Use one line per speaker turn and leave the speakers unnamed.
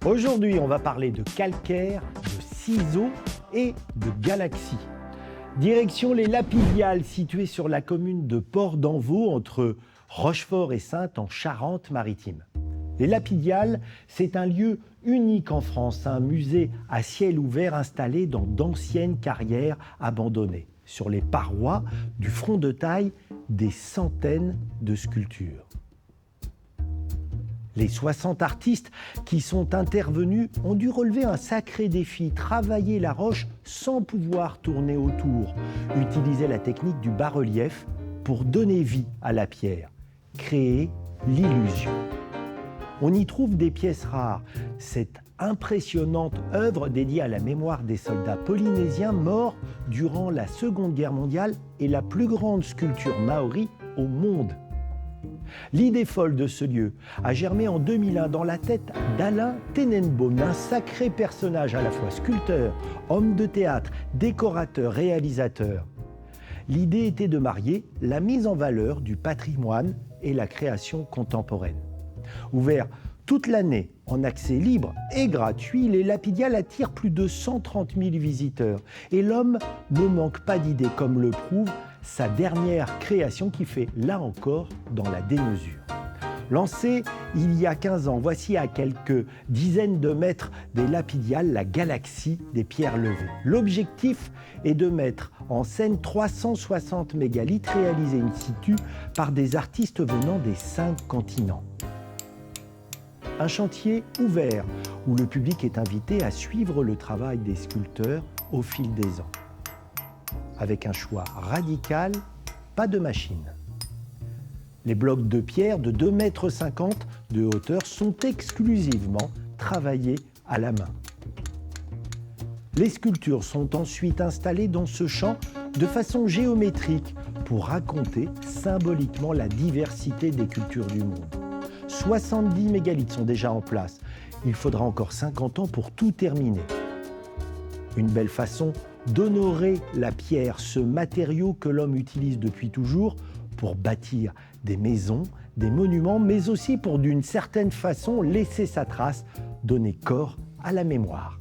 Aujourd'hui, on va parler de calcaire, de ciseaux et de galaxies. Direction les Lapidiales, situées sur la commune de Port-d'Envaux, entre Rochefort et Saintes, en Charente-Maritime. Les Lapidiales, c'est un lieu unique en France, un musée à ciel ouvert installé dans d'anciennes carrières abandonnées. Sur les parois, du front de taille, des centaines de sculptures. Les 60 artistes qui sont intervenus ont dû relever un sacré défi, travailler la roche sans pouvoir tourner autour, utiliser la technique du bas-relief pour donner vie à la pierre, créer l'illusion. On y trouve des pièces rares. Cette impressionnante œuvre dédiée à la mémoire des soldats polynésiens morts durant la Seconde Guerre mondiale est la plus grande sculpture maori au monde. L'idée folle de ce lieu a germé en 2001 dans la tête d'Alain Tenenbaum, un sacré personnage à la fois sculpteur, homme de théâtre, décorateur, réalisateur. L'idée était de marier la mise en valeur du patrimoine et la création contemporaine. Ouvert toute l'année en accès libre et gratuit, les Lapidiales attirent plus de 130 000 visiteurs. Et l'homme ne manque pas d'idées, comme le prouve sa dernière création qui fait, là encore, dans la démesure. Lancée il y a 15 ans, voici à quelques dizaines de mètres des Lapidiales la galaxie des pierres levées. L'objectif est de mettre en scène 360 mégalithes réalisés in situ par des artistes venant des 5 continents. Un chantier ouvert où le public est invité à suivre le travail des sculpteurs au fil des ans. Avec un choix radical, pas de machine. Les blocs de pierre de 2,50 m de hauteur sont exclusivement travaillés à la main. Les sculptures sont ensuite installées dans ce champ de façon géométrique pour raconter symboliquement la diversité des cultures du monde. 70 mégalithes sont déjà en place. Il faudra encore 50 ans pour tout terminer. Une belle façon d'honorer la pierre, ce matériau que l'homme utilise depuis toujours pour bâtir des maisons, des monuments, mais aussi pour d'une certaine façon laisser sa trace, donner corps à la mémoire.